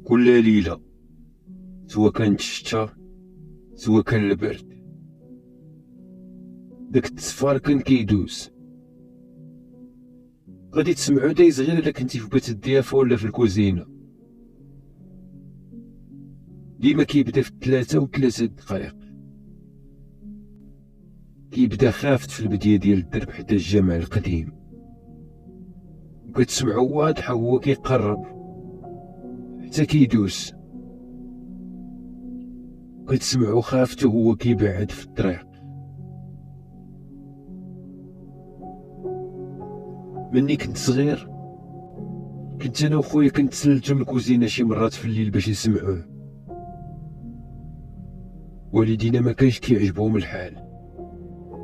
كل ليلة، سوا كانت الشتا سوا كان البرد، داك التصفار كان كيدوز. غادي تسمعو دايز غير الا كنتي في بيت الضيافة ولا في الكوزينة. ديما كيبدا في 3 دقائق، كيبدا خافت في البداية ديال الدرب حدا الجامع القديم، وكتسمعو واضح وهو كيقرب حتى كيدوز. كتسمعو خافتو وهو كيبعد في الطريق. مني كنت صغير كنت انا وخويا كنتسلتو من الكوزينة شي مرات في الليل باش نسمعوه. والدينا ما كانش كيعجبهم الحال،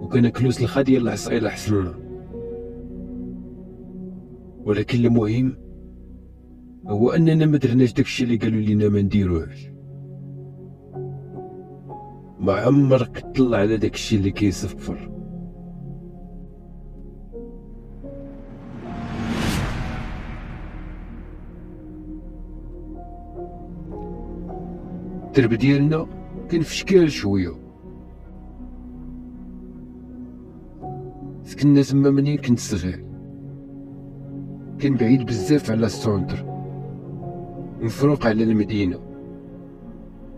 وكان كلوس الخا ديال العصايله حصلنا. ولكن المهم هو اننا ما درناش داكشي اللي قالوا لينا ما نديروهش. ما عمرك تطلع على داكشي اللي كيصفر. الدرب ديالنا كان في شكال شويه، سكننا تما منين كنت صغير. كان بعيد بزاف على السونتر ومفروق على المدينه،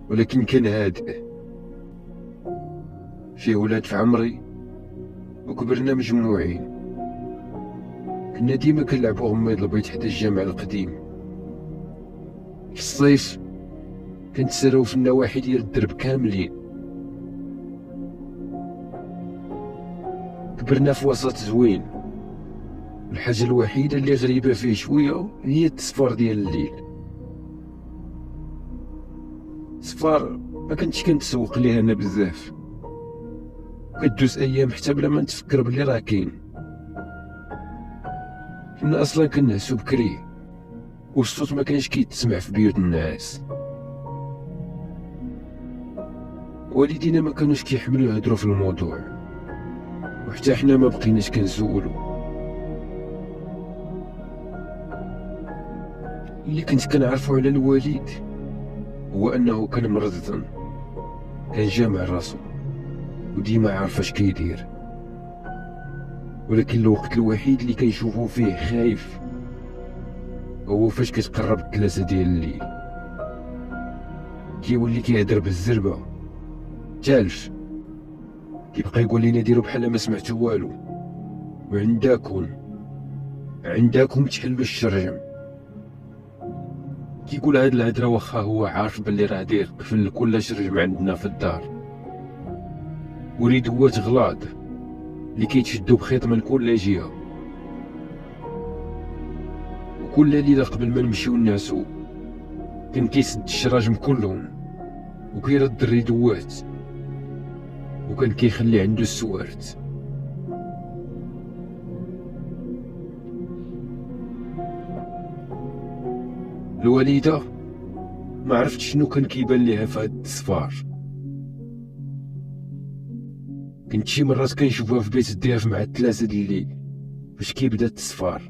ولكن كان هادئ. فيه ولاد في عمري وكبرنا مجموعين. كنا ديما كنلعبو غميض البيض حدا الجامع القديم. في الصيف كنتسراو في النواحي ديال الدرب كاملين. كبرنا في وسط زوين، الحاجة الوحيدة اللي غريبة فيه شوية هي التصفار ديال الليل. الصفار ما كنتش كنتسوق ليه انا بزاف، كدوز ايام حتى بلا ما نتفكر بلي راه كاين. حنا اصلا كنعسو بكري والصوت ما كانش كيتسمع في بيوت الناس. والدينا ما كانوش كيحملوا يهضروا في الموضوع، وحتى حنا ما بقيناش كنسولو. اللي كنت كنعرفو على الوالد هو انه كان مرض، كان جامع راسو وديما عارف اش كيدير. ولكن الوقت الوحيد اللي كنشوفو فيه خايف هو فاش كتقرب 3 ديال الليل. كيولي كيهضر بالزربه تالف، كيبقى يقول لينا ديروا بحال ما سمعتو والو، وعندكم تحلوا الشرجم. كيقول هاد الهضره واخا هو عارف بلي راه داير قفل كل شرجم عندنا في الدار، وريدوات غلاض اللي كيتشدو بخيط من كل جهه. وكل ليله قبل ما نمشيو نعسو كان كيسد الشراجم كلهم وكيرد الريدوات، وكان كيخلي عنده السوارت. الوالده ما عرفت شنو كان كيبان ليها في هاد التصفار. كنت شي مرات كنشوفها في بيت الضياف مع 3 ديال الليل فاش كيبدا التصفار.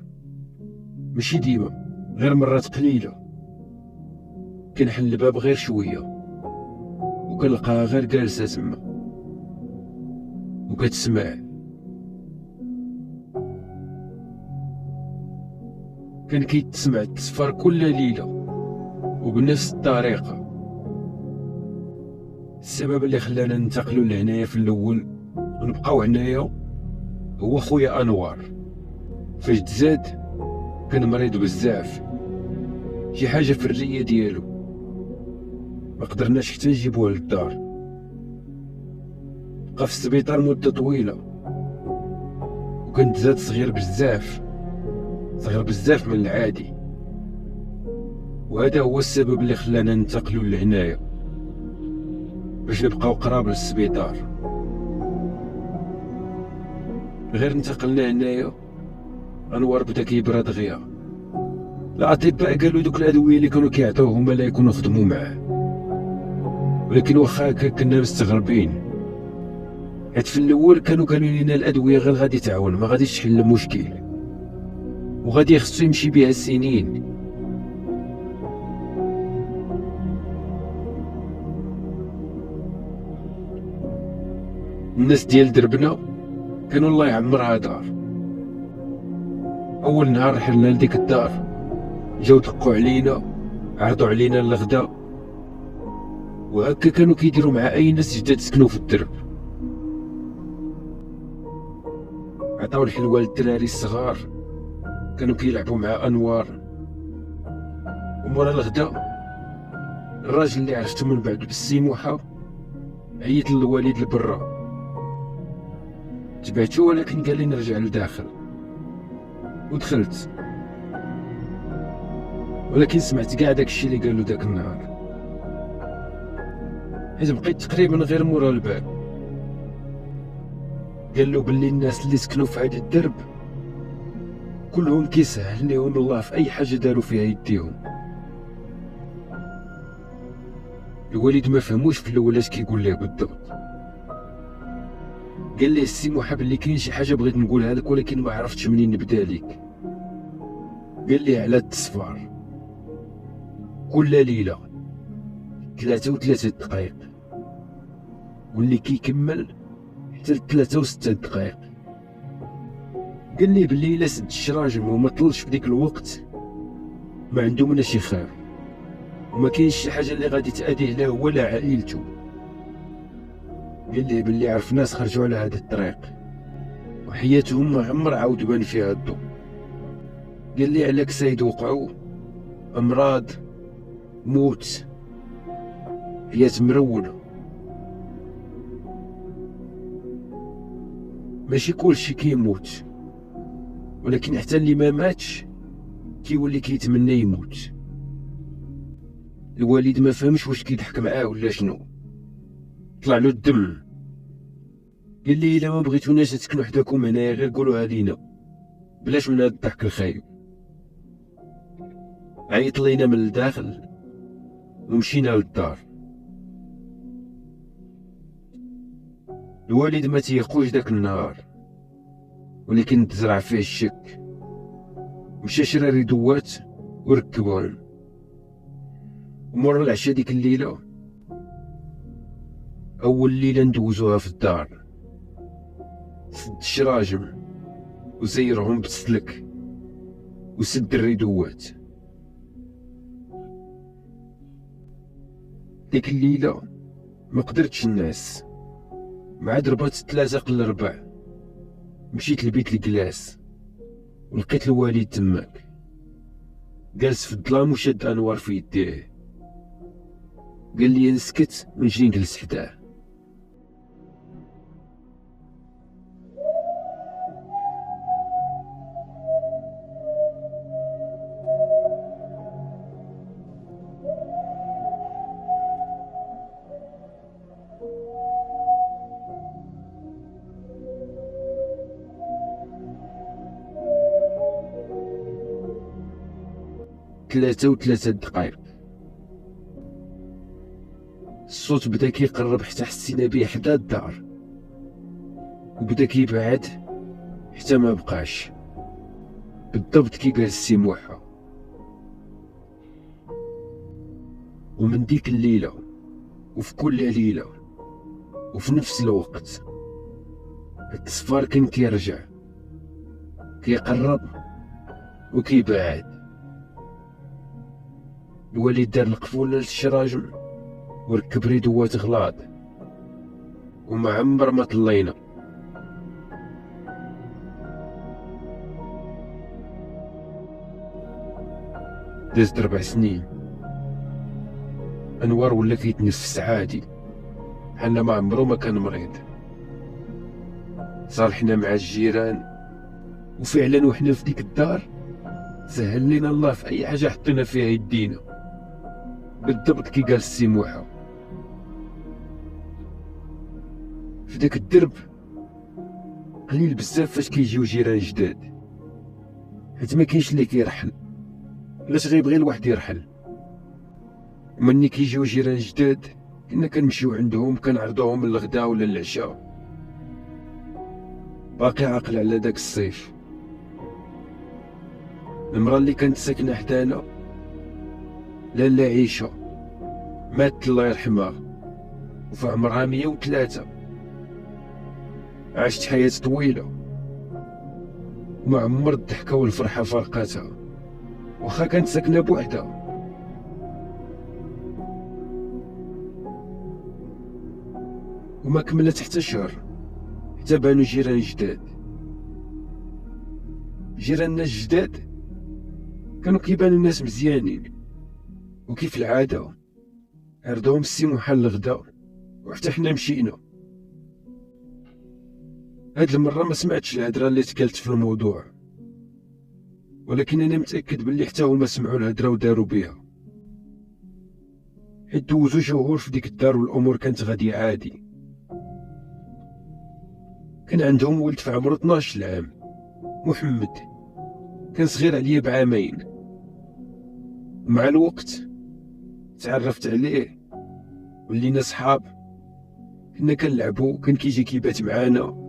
ماشي ديما، غير مرات قليله. كنحل الباب غير شويه وكنلقاها غير جالسه تما وكتسمع. كان كيتسمع التصفار كل ليله وبنفس الطريقه. السبب اللي خلانا ننتقلوا لهنايا في الاول ونبقاو هنايا هو خويا انوار. فاش تزاد كان مريض بزاف، شي حاجه في الريه ديالو، ما قدرناش حتى نجيبوه للدار. بقى في السبيطار مده طويله، وكان تزاد صغير بزاف من العادي. وهذا هو السبب اللي خلانا ننتقلوا لهنايا باش نبقاو قراب للسبيطار. غير انتقلنا هنايا انوار بدا كيبرا دغيا. الاطباء قالوا دوك الادويه اللي كانوا كيعطيوه هما لا يكونوا خدموا معاه، ولكن واخا هكا كنا مستغربين، حيت في الاول كانوا قالوا لنا الادويه غير غادي تعاون ما غاديش تحل المشكل، وغادي خصو يمشي بها سنين. الناس ديال دربنا كانوا الله يعمرها دار. اول نهار رحلنا لديك الدار جاو دقوا علينا، عرضوا علينا الغدا، وهكا كانوا كيديروا مع اي ناس جداد سكنوا في الدرب. عطاو الحلوى للدراري الصغار كانوا كيلعبوا مع انوار. ومورا الغدا الراجل اللي عرفتو من بعد بالسيموحه عيط للوالد لبرا، تبعتو ولكن قال لي نرجع لداخل. ودخلت، ولكن سمعت كاع داكشي اللي قالو داك النهار، حيت بقيت تقريبا غير مورا الباب. قالو بلي الناس اللي سكنوا في هاد الدرب كلهم كيسهل ليهم الله في اي حاجه داروا فيها يديهم. الوالد ما فهموش في الاول اش كيقول ليه بالضبط. قال ليه السي محب اللي كاين شي حاجه بغيت نقولها لك ولكن ما عرفتش منين نبدا ليك. قال لي على التصفار كل ليله 33 دقائق، واللي كيكمل حتى 63 دقائق. قال لي باللي الا سد الشراجم وما طلش في ديك الوقت ما عنده مناش يخاف، وما كاينش شي حاجه اللي غادي تأذيه لا هو لا عائلته. قال لي باللي عرف ناس خرجوا على هذا الطريق وحياتهم ما عمر عاود بان فيها الضوء. قال لي على كسايد وقعوا امراض، موت، حياة مرونة. ماشي كلشي كيموت، ولكن حتى اللي ما ماتش كيولي كيتمنى يموت. الوالد ما فهمش واش كيضحك معاه ولا شنو، طلع له الدم. قال لي الا ما بغيتوناش تسكنوا حداكم هنايا غير قولوها لينا بلاش من هاد الضحك الخايب. عيط لينا من الداخل ومشينا للدار. الوالد ما تيقوش داك النهار، ولكن تزرع فيه الشك. مشى شرا ريدوات وركبوهم. ومورا العشاء ديك الليله، اول ليله ندوزوها في الدار، سد الشراجم وزيرهم بالسلك وسد الريدوات. ديك الليله ما قدرتش نعس، مع ضربات 3 قل 4 مشيت لبيت الكلاس ولقيت الوالد تماك جالس في الظلام وشاد انوار في يديه. قال لي نسكت ونجي نجلس حداه. ثلاثة و3 دقائق الصوت بدا كيقرب حتى حسينا بيه حدا الدار، وبدا كيبعد حتى ما بقاش بالضبط كي قال السي موحى. ومن ديك الليله وفي كل ليله وفي نفس الوقت التصفار كان كيرجع، كيقرب وكيبعد. الوالد دار القفوله للشراجم وركب ريدوات غلاض، وما عمر ما طلينا. دازت 4 سنين، انوار ولا كيتنفس عادي بحال ما عمرو ما كان مريض. صالحنا مع الجيران، وفعلا وحنا في ديك الدار سهل لينا الله في اي حاجه حطينا فيها يدينا بالضبط كي قال السي موحى. في داك الدرب قليل بزاف فاش كيجيو جيران جداد، حيت ما كاينش اللي كيرحل، علاش غيبغي الواحد يرحل. ومني كيجيو جيران جداد كنا كنمشيو عندهم كنعرضوهم الغدا ولا العشاء. باقي عاقل على داك الصيف، المرا اللي كانت ساكنه حدانا لاله عيشه ماتت الله يرحمها وفي عمرها 103. عشت حياة طويلة وما عمر الضحكة والفرحة فارقاتها، واخا كانت ساكنة بوحدها. وما كملت حتى شهر حتى بانو جيران جداد. جيراننا الجداد كانوا كيبانو ناس مزيانين، وكيف العادة عرضوهم السي محل الغدا وحتى حنا مشينا. هاد المرة ما سمعتش الهدرة اللي تكالت في الموضوع، ولكن انا متأكد بلي حتى هما سمعوا الهدرة وداروا بيها، حيت دوزو شهور في ديك الدار والامور كانت غادية عادي. كان عندهم ولد في عمره 12 عام، محمد، كان صغير عليا بعامين. مع الوقت تعرفت عليه ولينا صحاب، كنا كنلعبو، كان كيجي كيبات معانا.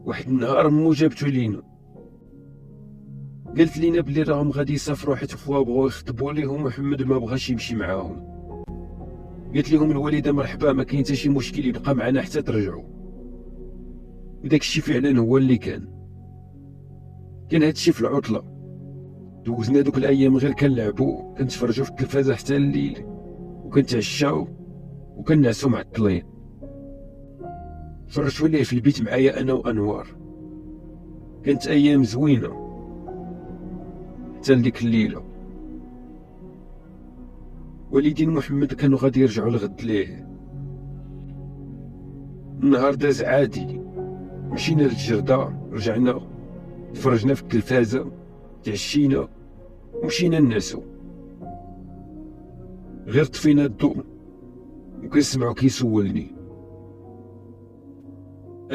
واحد النهار مو جابتو لينا، قالت لينا بلي راهم غادي يسافروا حيت فوا بغاو يخطبوا ليه ومحمد ما بغاش يمشي معاهم. قالت لهم الوالده مرحبا، ما كاين حتى شي مشكل، يبقى معنا حتى ترجعوا. وداك الشيء فعلا هو اللي كان هادشي في العطله. دوزنا دوك الايام غير كنلعبوا، كنتفرجوا في التلفازه حتى الليل، وكنتعشاو وكنعسو معطلين. فرجتو ليه في البيت معايا انا وانوار. كانت ايام زوينه حتى لديك الليله. والدين محمد كانوا غادي يرجعوا لغد ليه. النهار داز عادي، مشينا للجردة، رجعنا تفرجنا في التلفازة، تعشينا ومشينا ننعسو. غير طفينا الضوء وكنسمعو كيسولني: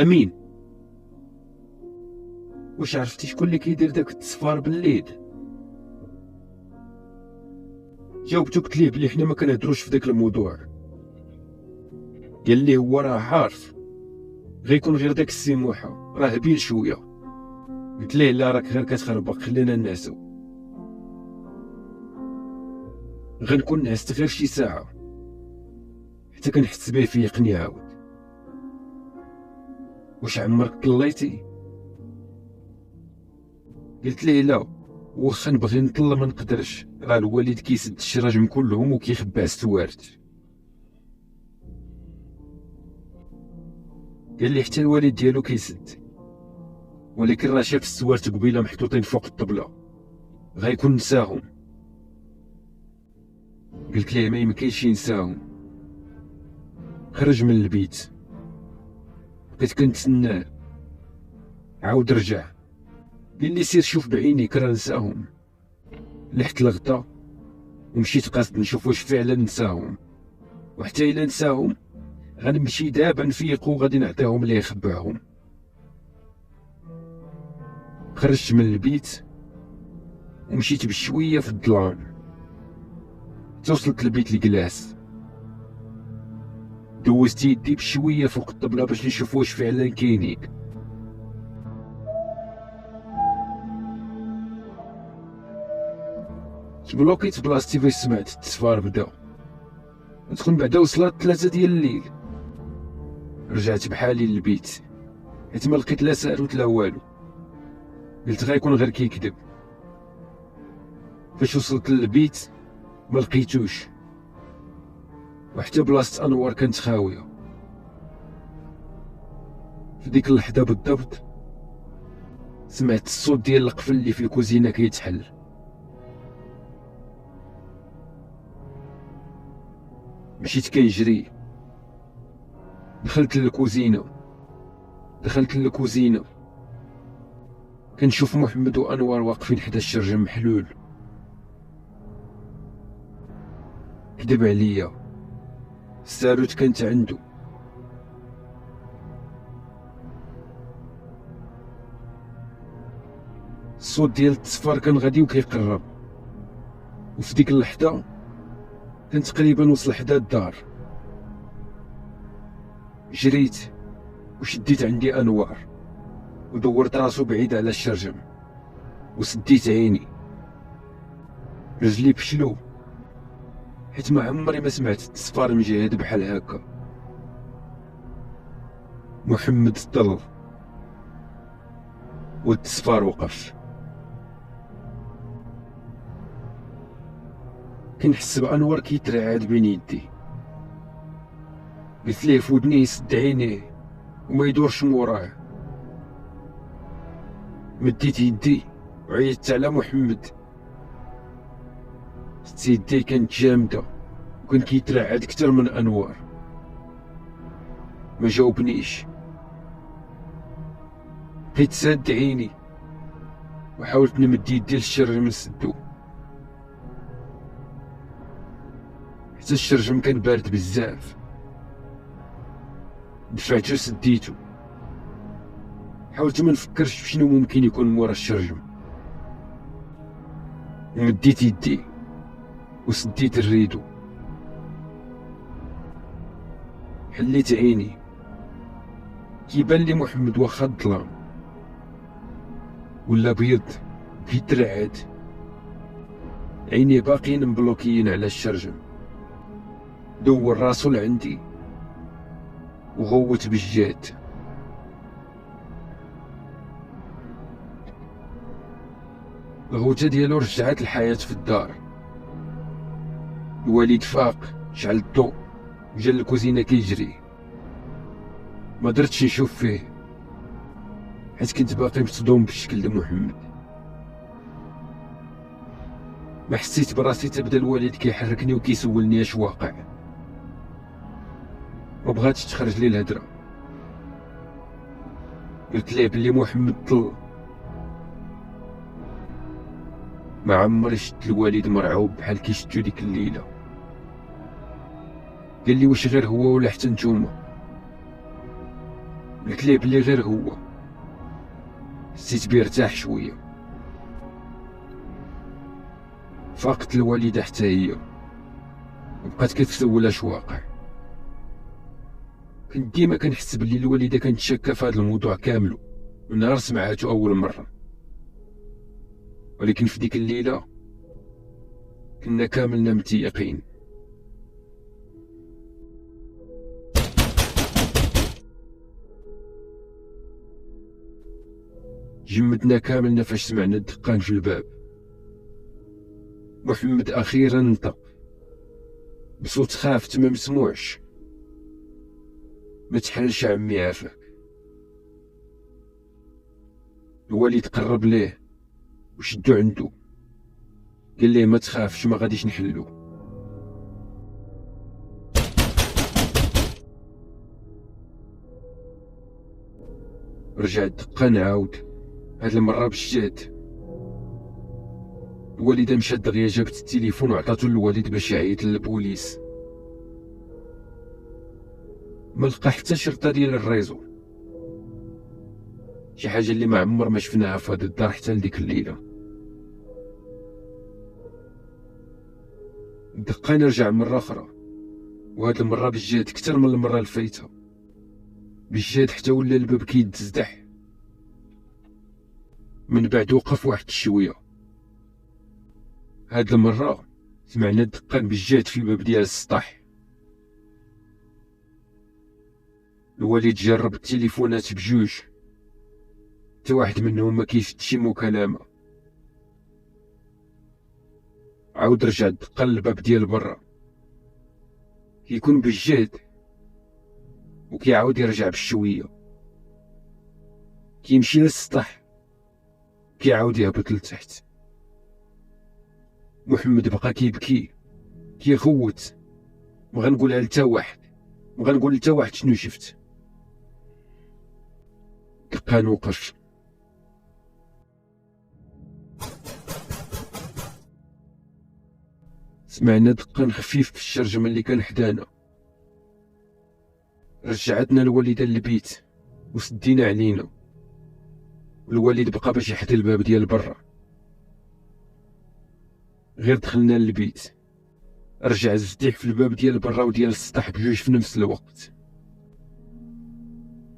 امين، واش عرفتي شكون اللي كيدير داك التصفار بالليل؟ جاوبتو قلت ليه بلي حنا ما كنهضروش في داك الموضوع. قال لي هو راه عارف، غيكون غير داك السي موحى، راه هبيل شويه. قلت ليه لا، راك غير كتخربق، خلينا نعسو. غنكون نعست غير شي ساعه حتى كنحس بيه فيقني عاود. واش عمرك طليتي؟ قلت ليه لا، واخا نبغي نطل ما نقدرش، راه الوالد كيسد الشراجم كلهم وكيخبع السوارت. قال لي حتى الوالد ديالو كيسد، ولكن راه شاف السوارت قبيله محطوطين فوق الطبله، غيكون نساهم. قلت ليه ما يمكنش ينساهم. خرج من البيت، بقيت كنتسناه، عاود رجع. قال لي سير شوف بعينيك راه نساهم. لحت الغدا ومشيت قاصد نشوف واش فعلا نساهم، وحتى الا نساهم غنمشي دابا نفيق وغادي نعطيهم ليه يخبعهم. خرجت من البيت ومشيت بشويه في الظلام توصلت لبيت الكلاس. دوزت يدي بشويه فوق الطبله باش نشوف واش فعلا كاينين. تبلوكيت بلاصتي فاش سمعت التصفار بدا. تكون بعدا وصلت 3 ديال الليل. رجعت بحالي للبيت حيت ما لقيت لا ساروت لا والو، قلت غيكون غير كيكذب. فاش وصلت للبيت ما لقيتوش، وحتى بلاصه انوار كانت خاويه. في ديك اللحظه بالضبط سمعت الصوت ديال القفل اللي في الكوزينه كيتحل. مشيت كنجري، دخلت للكوزينه كنشوف محمد وانوار واقفين حدا الشرجم محلول. كذب عليا، الساروت كانت عنده. الصوت ديال التصفار كان غادي وكيقرب، وفي ديك اللحظه كان تقريبا وصل حدا الدار. جريت وشديت عندي انوار ودورت راسو بعيد على الشرجم وسديت عيني. رجلي بشلو حيت ما عمري ما سمعت التصفار مجهد بحال هكا. محمد طل والتصفار وقف. كنحس بأنور كيترعد بين يدي. قلت ليه في ودني يسد عينيه وما يدورش موراه. مديت يدي وعيطت على محمد. حتى يدي كانت جامدة وكان كيترعد كتر من أنوار. ما جاوبنيش. بقيت ساد عيني وحاولت نمد يدي للشرجم نسدو، حتى الشرجم كان بارد بزاف. دفعتو سديتو. حاولت ما نفكرش بشنو ممكن يكون مورا الشرجم، ومديت يدي وسديت الريدو. حليت عيني. كيبان لي محمد واخا الظلام ولا بيض كيترعد. عينيه باقيين مبلوكيين على الشرجم. دور راسو لعندي وغوت بالجهد. الغوتة ديالو رجعت الحياة في الدار. الوالد فاق، شعل الضوء وجا للكوزينة كيجري. ما درتش نشوف فيه حيت كنت باقي مصدوم بالشكل د محمد. ما حسيت براسي تبدا الوالد كيحركني وكيسولني اش واقع. ما بغاتش تخرج لي الهضره. قلت ليه بلي محمد طل. ما عمري شفت الوالد مرعوب بحال كيشتو ديك الليله. قال لي واش غير هو ولا حتى نتوما؟ قلت ليه بلي غير هو. حسيت بيه ارتاح شويه. فاقت الوالده حتى هي وبقات كتسول اش واقع. كنت ديما كنحس بلي الوالده كانت شاكه في هذا الموضوع كامل من نهار سمعاتو اول مره، ولكن في ديك الليله كنا كاملنا متيقين. جمدنا كاملنا فاش سمعنا الدقان في الباب. محمد اخيرا نطق بصوت خافت ما مسموعش. ما تحلش عمي عافاك. الوالد قرب ليه وشدو عنده. قال ليه ما تخافش ما غاديش نحلو. رجع الدقان عاود، هاد المرة بالجهد. الوالدة مشات دغيا جابت التليفون وعطاتو للوالد باش يعيط للبوليس. ما لقى حتى شرطة ديال الريزو، شي حاجة اللي ما عمر ما شفناها في هاد الدار حتى لديك الليلة. الدقان رجع مرة أخرى، وهاد المرة بالجهد كتر من المرة الفايتة. بالجهد حتى ولا الباب كيتزدح. من بعد وقف واحد الشوية. هاد المرة سمعنا الدقان بالجهد في الباب ديال السطح. الوالد جرب التليفونات بجوج، حتى واحد منهم ما كيشد شي مكالمة. عاود رجع الدقان للباب ديال برا. كيكون بالجهد وكيعاود يرجع بالشوية. كيمشي للسطح كيعاود يهبط لتحت. محمد بقى كيبكي كيغوت. مغنقولها لتا واحد، مغنقول لتا واحد شنو شفت. دقان وقف. سمعنا دقان خفيف في الشرجم اللي كان حدانا. رجعتنا الوالدة للبيت وسدينا علينا، والوالد بقى باش يحد الباب ديال برا. غير دخلنا للبيت رجع الزديح في الباب ديال برا وديال السطح بجوج في نفس الوقت.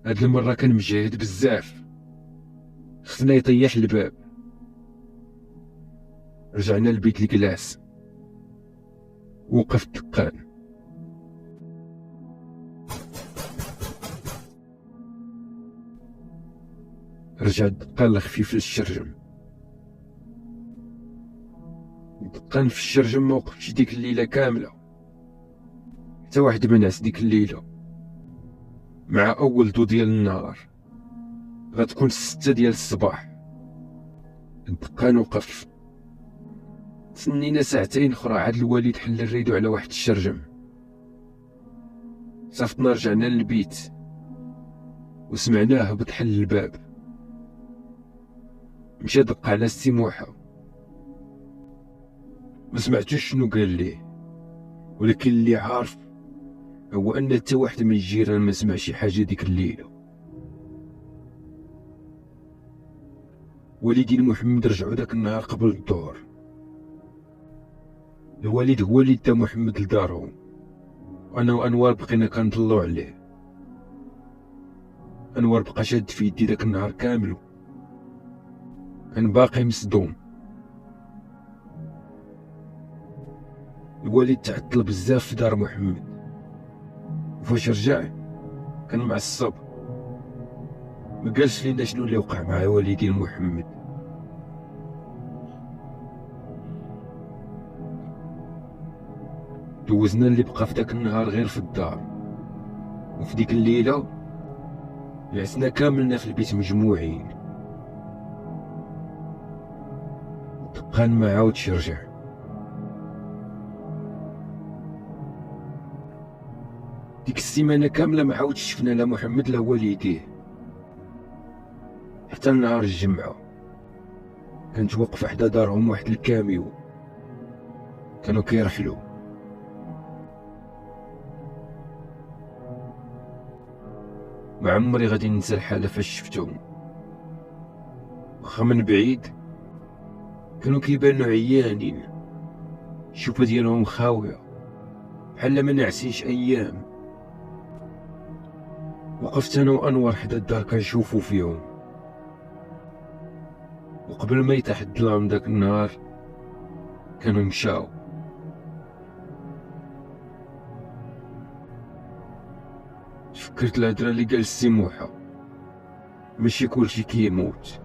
هاد المرة كان مجهد بزاف، خصنا يطيح الباب. رجعنا لبيت الكلاس. وقف الدقان. رجع دقان خفيف للشرجم. دقان في الشرجم ما وقفتش ديك الليلة كاملة، حتى واحد ما نعس ديك الليلة. مع أول ضو ديال النهار غتكون 6 ديال الصباح، دقان وقف. تسنينا ساعتين اخرى عاد الوالد حل الريدو على واحد الشرجم. صافطنا رجعنا للبيت وسمعناه هبط حل الباب، مشى دق على سي موحى. ما سمعتوش شنو قال ليه، ولكن اللي عارف هو ان حتى واحد من الجيران ما سمع شي حاجه ديك الليله. والدين محمد رجعوا داك النهار قبل الظهر. الوالد هو اللي دا محمد لدارهم، وانا وانوار بقينا كنطلعو عليه. انوار بقى شاد في يدي داك النهار كامل، كان باقي مصدوم. الوالد تعطل بزاف في دار محمد، وفاش رجع كان معصب، ما قالش لينا شنو اللي وقع مع والدين محمد. دوزنا اللي بقى في داك النهار غير في الدار، وفي ديك الليله جلسنا كاملنا في البيت مجموعين. دقان ما عاودش يرجع. ديك السيمانه كامله ما عاودش شفنا لا محمد لا والديه، حتى نهار الجمعه كانت واقفه حدا دارهم واحد الكاميو كانوا كيرحلوا. ما عمري غادي ننسى الحاله فاش شفتهم، واخا من بعيد كانوا كيبانوا عيانين، الشوفه ديالهم خاويه بحال ما نعسينش ايام. وقفت انا وانور حدا الدار كنشوفو فيهم، وقبل ما يطيح الظلام داك النهار كانوا مشاو. فكرت الهضره اللي قال السي موحى، ماشي كلشي كيموت،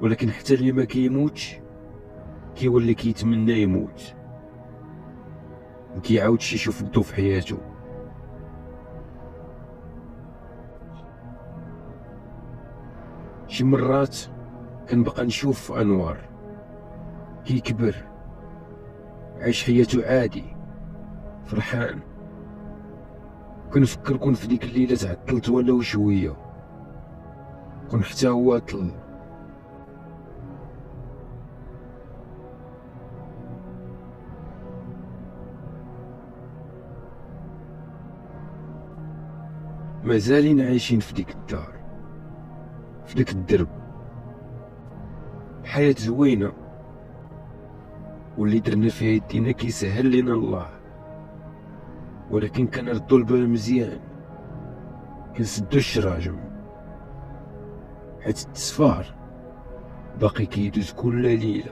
ولكن حتى اللي ما كيموتش كيولي كيتمنى يموت، مكيعاودش يشوف الضو في حياته. شي مرات كنبقى نشوف انوار كيكبر، عايش حياته عادي فرحان. كنفكر كون في ديك الليله تعطلت ولو شويه، كون حتى هو طل. مازالين عايشين في ديك الدار، في ديك الدرب. الحياة زوينة، واللي درنا فيها يدينا كيسهل لينا الله، ولكن كنردو البال مزيان، كنسدو الشراجم، حيت التصفار باقي كيدوز كل ليلة.